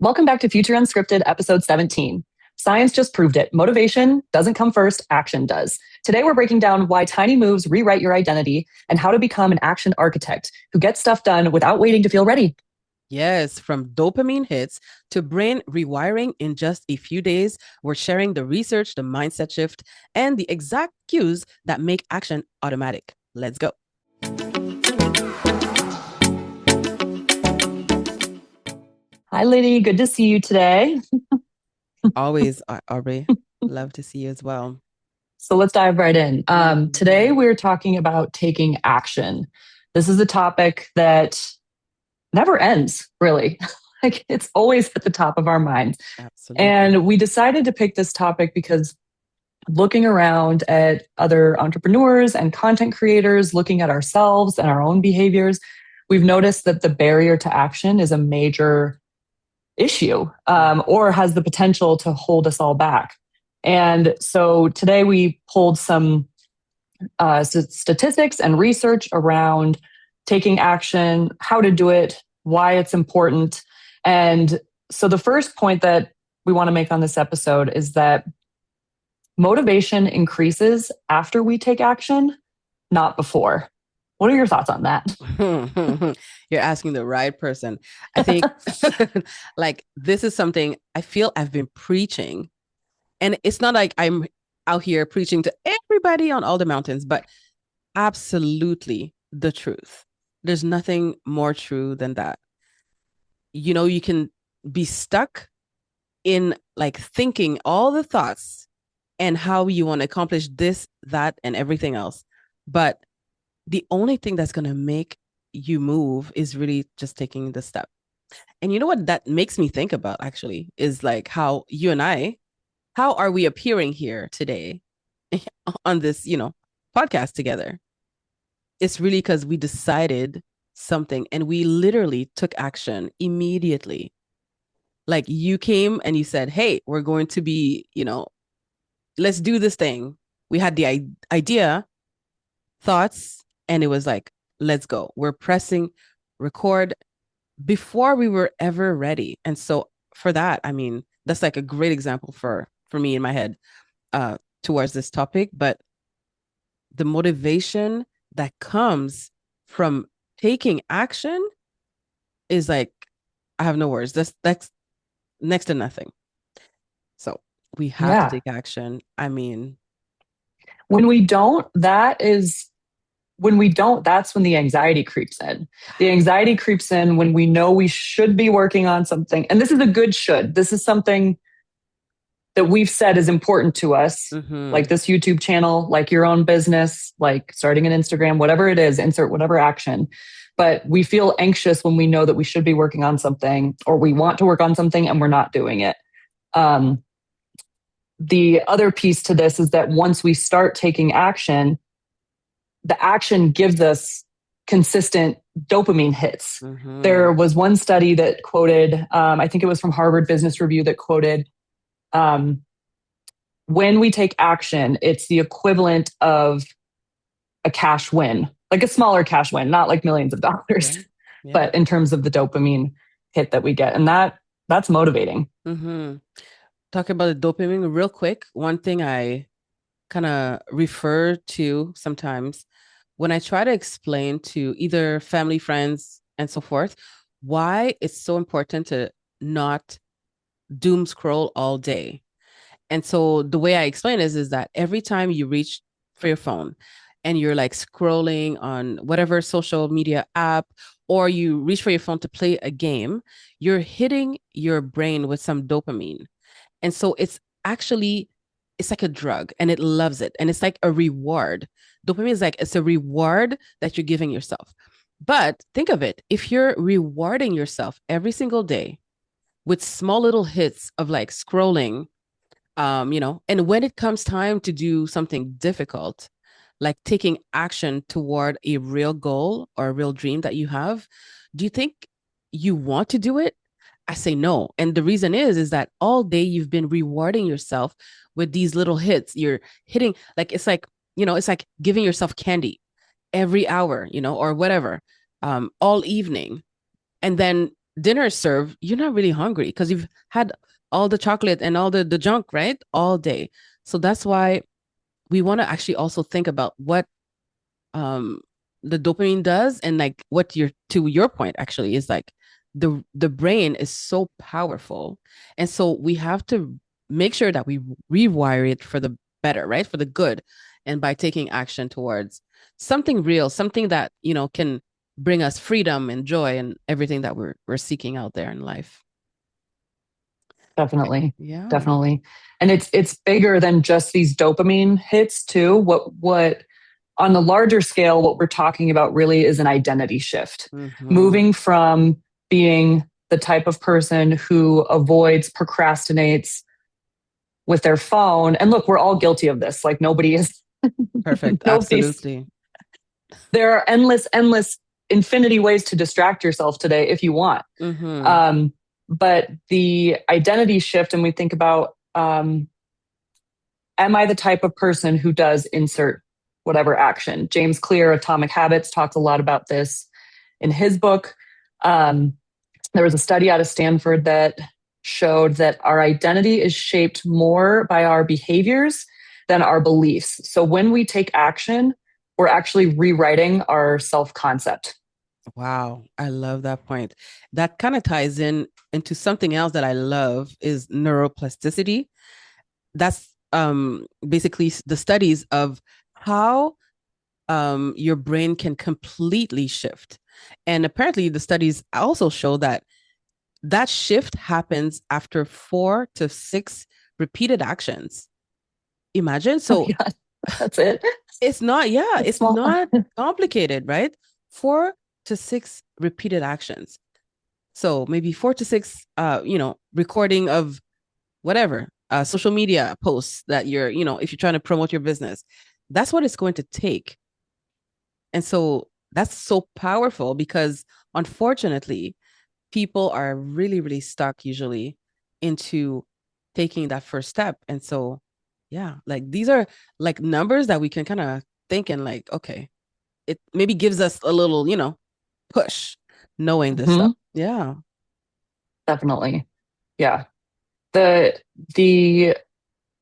Welcome back to Future Unscripted, episode 17. Science just proved it. Motivation doesn't come first, action does. Today, we're breaking down why tiny moves rewrite your identity and how to become an action architect who gets stuff done without waiting to feel ready. Yes, from dopamine hits to brain rewiring in just a few days, we're sharing the research, the mindset shift, and the exact cues that make action automatic. Let's go. Hi, Lydie. Good to see you today. Always, Aubrey. Love to see you as well. So let's dive right in. Today, we're talking about taking action. This is a topic that never ends, really. Like it's always at the top of our minds. Absolutely. And we decided to pick this topic because looking around at other entrepreneurs and content creators, looking at ourselves and our own behaviors, we've noticed that the barrier to action is a major issue or has the potential to hold us all back. And so today we pulled some statistics and research around taking action, how to do it, why it's important. And so the first point that we want to make on this episode is that motivation increases after we take action, not before. What are your thoughts on that? You're asking the right person. I think like this is something I feel I've been preaching. And it's not like I'm out here preaching to everybody on all the mountains, but absolutely the truth. There's nothing more true than that. You know, you can be stuck in like thinking all the thoughts and how you want to accomplish this, that, and everything else. But the only thing that's going to make you move is really just taking the step. And you know what that makes me think about actually is like how you and I, how are we appearing here today on this, podcast together? It's really because we decided something and we literally took action immediately. Like you came and you said, hey, we're going to be, let's do this thing. We had the idea, thoughts, and it was like, let's go. We're pressing record before we were ever ready. And so for that, I mean, that's like a great example for me in my head towards this topic. But the motivation that comes from taking action is like, I have no words. That's next to nothing. So we have to take action. I mean, when we don't, that's when the anxiety creeps in. The anxiety creeps in when we know we should be working on something. And this is a good should. This is something that we've said is important to us, like this YouTube channel, like your own business, like starting an Instagram, whatever it is, insert whatever action. But we feel anxious when we know that we should be working on something or we want to work on something and we're not doing it. The other piece to this is that once we start taking action, the action gives us consistent dopamine hits. There was one study that quoted, I think it was from Harvard Business Review that quoted, when we take action, it's the equivalent of a cash win, like a smaller cash win, not like millions of dollars, but in terms of the dopamine hit that we get. And that's motivating. Talking about the dopamine real quick. One thing I kind of refer to sometimes when I try to explain to either family, friends, and so forth, why it's so important to not doom scroll all day. And so the way I explain is that every time you reach for your phone and you're like scrolling on whatever social media app, or you reach for your phone to play a game, you're hitting your brain with some dopamine. And so it's like a drug and it loves it. And it's like a reward. Dopamine is like, it's a reward that you're giving yourself. But think of it, if you're rewarding yourself every single day with small little hits of like scrolling, and when it comes time to do something difficult, like taking action toward a real goal or a real dream that you have, do you think you want to do it? I say no. And the reason is that all day you've been rewarding yourself with these little hits. You're hitting, like, it's like giving yourself candy every hour, or whatever, all evening. And then dinner is served, you're not really hungry because you've had all the chocolate and all the junk, right? All day. So that's why we want to actually also think about what um the dopamine does, and like what you're, to your point actually, is like the brain is so powerful, and so we have to make sure that we rewire it for the better, right, for the good, and by taking action towards something real, something that can bring us freedom and joy and everything that we're seeking out there in life. Definitely. Yeah. Definitely. And it's bigger than just these dopamine hits too. What on the larger scale, what we're talking about really is an identity shift. Mm-hmm. Moving from being the type of person who avoids, procrastinates with their phone. And look, we're all guilty of this. Like nobody is, Perfect. nobody's, Absolutely. there are endless, infinity ways to distract yourself today if you want. Mm-hmm. Um, but the identity shift, and we think about, am I the type of person who does insert whatever action? James Clear, Atomic Habits, talks a lot about this in his book. There was a study out of Stanford that showed that our identity is shaped more by our behaviors than our beliefs. So when we take action, we're actually rewriting our self concept. Wow, I love that point. That kind of ties in into something else that I love is neuroplasticity. That's basically the studies of how your brain can completely shift. And apparently the studies also show that that shift happens after 4 to 6 repeated actions. Imagine. Oh, So yeah, that's it. it's not, yeah, It's it's small. not complicated, right? 4 to 6 repeated actions. So maybe 4 to 6, recording of whatever, social media posts that if you're trying to promote your business, that's what it's going to take. And so that's so powerful because unfortunately, people are really, really stuck usually into taking that first step. And so, yeah, like these are like numbers that we can kind of think and like, okay, it maybe gives us a little, push knowing this Mm-hmm. stuff. Yeah. Definitely. Yeah. The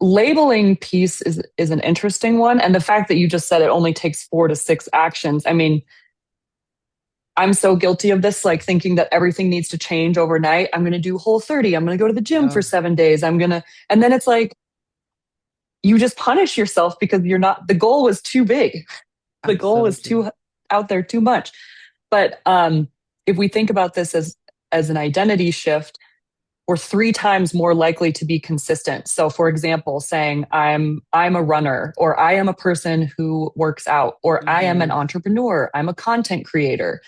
labeling piece is an interesting one. And the fact that you just said it only takes 4 to 6 actions. I mean, I'm so guilty of this, like thinking that everything needs to change overnight. I'm going to do Whole30. I'm going to go to the gym for Oh, 7 days. And then it's like, you just punish yourself because the goal was too big. The goal was absolutely. too out there, too much. But if we think about this as an identity shift, we're 3 times more likely to be consistent. So for example, saying I'm a runner, or I am a person who works out, or I am an Mm-hmm. entrepreneur, I'm a content creator.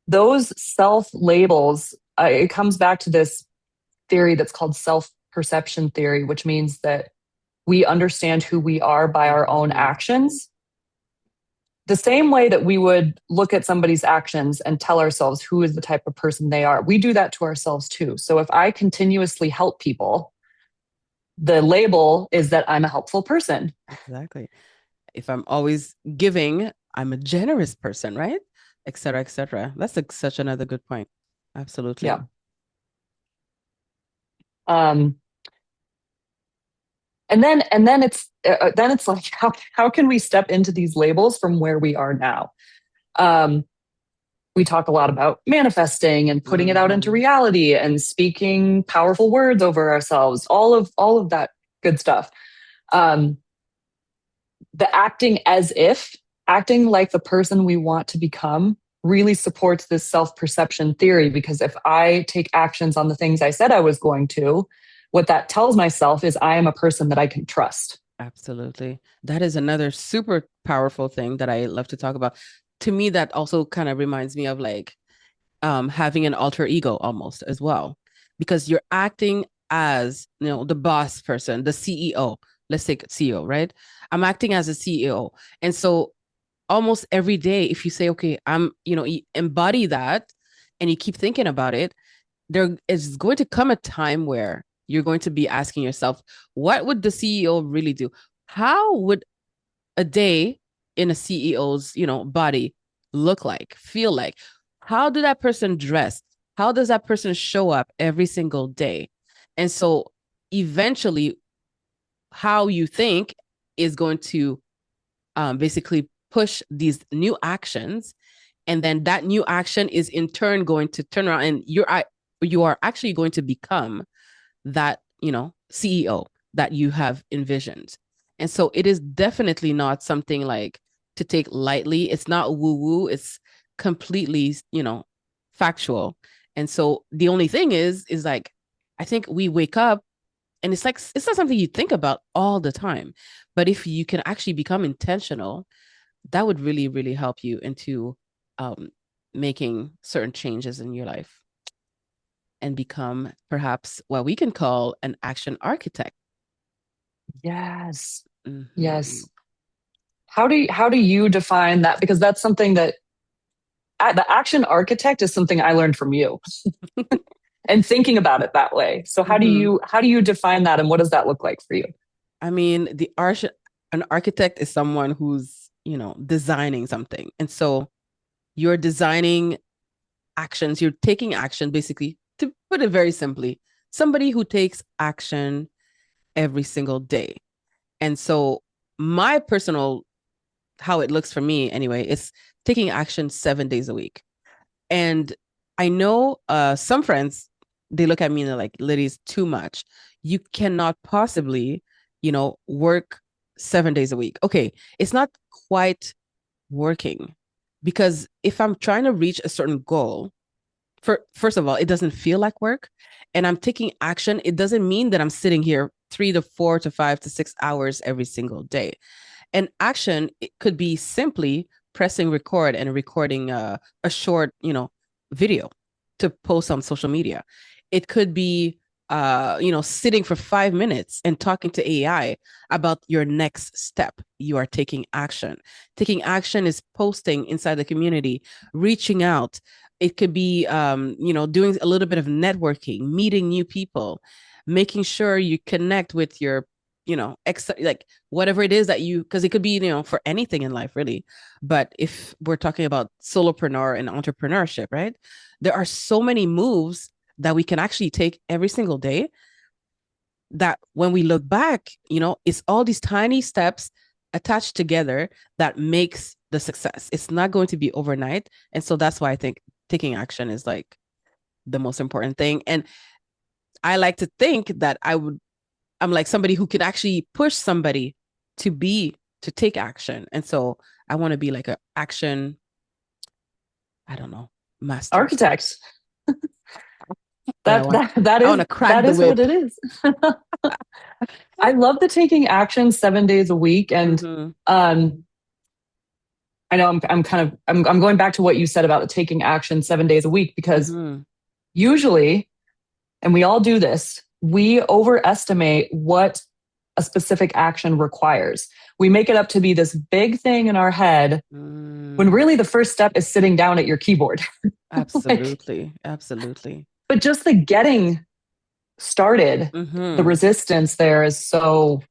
Those self labels, it comes back to this theory that's called self perception theory, which means that we understand who we are by our own Mm-hmm. actions. The same way that we would look at somebody's actions and tell ourselves who is the type of person they are, we do that to ourselves too. So if I continuously help people, the label is that I'm a helpful person. Exactly. If I'm always giving, I'm a generous person, right? Et cetera, et cetera. That's such another good point. Absolutely. Yeah. Um, and then it's like, how can we step into these labels from where we are now? Um, we talk a lot about manifesting and putting it out into Mm-hmm. reality and speaking powerful words over ourselves, all of that good stuff. Um, the acting like the person we want to become really supports this self-perception theory, because if I take actions on the things I said I was going to, what that tells myself is I am a person that I can trust. Absolutely. That is another super powerful thing that I love to talk about. To me, that also kind of reminds me of like having an alter ego almost as well, because you're acting as, the boss person, the CEO. Let's take CEO, right? I'm acting as a CEO. And so almost every day, if you say, okay, you embody that and you keep thinking about it, there is going to come a time where you're going to be asking yourself, what would the CEO really do? How would a day in a CEO's, body look like, feel like? How do that person dress? how does that person show up every single day? And so eventually how you think is going to basically push these new actions. And then that new action is in turn going to turn around, and you are actually going to become that, CEO that you have envisioned. And so it is definitely not something like to take lightly. It's not woo woo. It's completely, factual. And so the only thing is like, I think we wake up and it's like, it's not something you think about all the time. But if you can actually become intentional, that would really, really help you into making certain changes in your life and become perhaps what we can call an action architect. Yes. Mm-hmm. Yes. How do you define that? Because that's something that the action architect is something I learned from you. And thinking about it that way. So how do you define that, and what does that look like for you? I mean, an architect is someone who's, designing something. And so you're designing actions, you're taking action, basically, to put it very simply, somebody who takes action every single day. And so my personal, how it looks for me anyway, is taking action 7 days a week. And I know some friends, they look at me and they're like, Lydie's too much. You cannot possibly, work 7 days a week. Okay, it's not quite working, because if I'm trying to reach a certain goal, first of all, it doesn't feel like work, and I'm taking action. It doesn't mean that I'm sitting here 3 to 4 to 5 to 6 hours every single day. And action, it could be simply pressing record and recording a short, video to post on social media. It could be, sitting for 5 minutes and talking to AI about your next step. You are taking action. Taking action is posting inside the community, reaching out. It could be, doing a little bit of networking, meeting new people, making sure you connect with your, like whatever it is that because it could be, for anything in life, really. But if we're talking about solopreneur and entrepreneurship, right? There are so many moves that we can actually take every single day that when we look back, it's all these tiny steps attached together that makes the success. It's not going to be overnight. And so that's why I think taking action is like the most important thing. And I like to think that I'm like somebody who could actually push somebody to take action. And so I want to be like an action, I don't know, master. Architect. I want to crack the whip. What it is. I love the taking action 7 days a week. And I know I'm going back to what you said about the taking action 7 days a week, because usually, and we all do this, we overestimate what a specific action requires. We make it up to be this big thing in our head when really the first step is sitting down at your keyboard. Absolutely. Absolutely. But just the getting started, the resistance there is so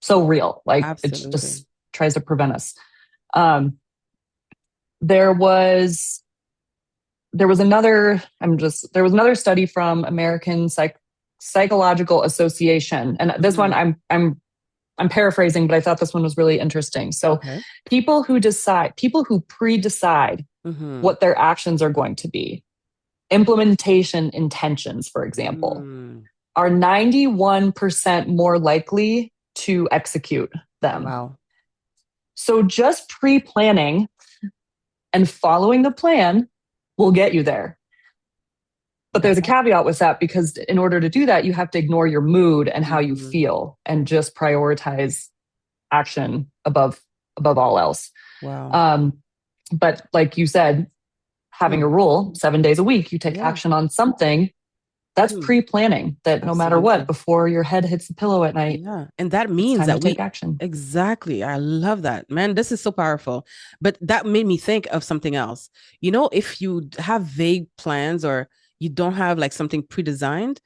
real. Like Absolutely. It just tries to prevent us. There was another study from American Psychological Association, and this one I'm paraphrasing, but I thought this one was really interesting. So people who pre-decide what their actions are going to be, implementation intentions, for example, are 91% more likely to execute them. Wow. So just pre-planning and following the plan will get you there. But there's a caveat with that, because in order to do that, you have to ignore your mood and how you feel and just prioritize action above all else. Wow. But like you said, having a rule 7 days a week, you take action on something. That's pre-planning that no matter what, before your head hits the pillow at night. Yeah. And that means that we take action. Exactly. I love that. Man, this is so powerful. But that made me think of something else. If you have vague plans or you don't have like something pre-designed,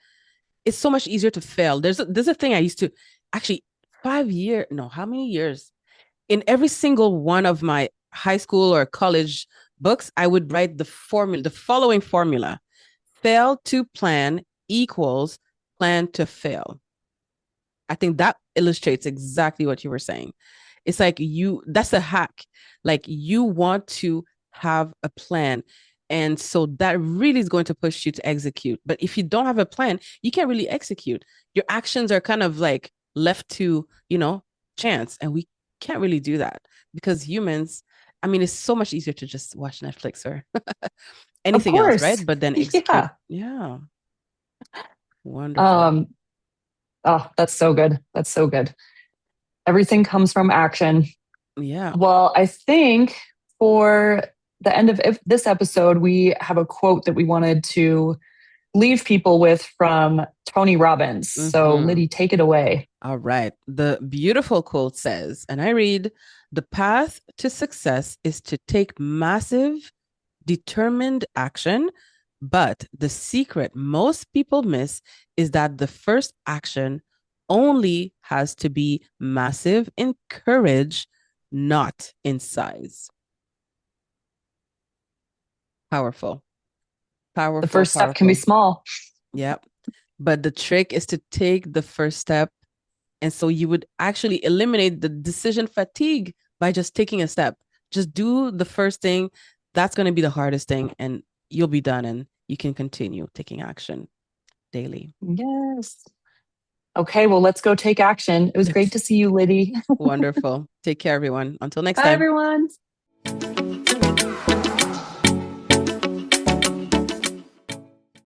it's so much easier to fail. There's a thing I used to actually 5 years, no, how many years? In every single one of my high school or college books, I would write the following formula. fail to plan equals plan to fail. I think that illustrates exactly what you were saying. It's like that's a hack. Like you want to have a plan. And so that really is going to push you to execute. But if you don't have a plan, you can't really execute. Your actions are kind of like left to, chance. And we can't really do that because humans, I mean, it's so much easier to just watch Netflix or Of anything else, course. right? But then execute. Yeah. Yeah. Wonderful. Um, oh, that's so good. That's so good. Everything comes from action. Yeah. Well, I think for the end of this episode, we have a quote that we wanted to leave people with from Tony Robbins. So, Mm-hmm. Lydie, take it away. All right. The beautiful quote says, and I read, the path to success is to take massive, determined action. But the secret most people miss is that the first action only has to be massive in courage, not in size. Powerful, The powerful, first step can be powerful. small. Yep. But the trick is to take the first step. And so you would actually eliminate the decision fatigue by just taking a step. Just do the first thing. That's going to be the hardest thing, and you'll be done and you can continue taking action daily. Yes. Okay, well, let's go take action. It was great to see you, Lydie. Wonderful. Take care, everyone. Until next Bye, time. everyone.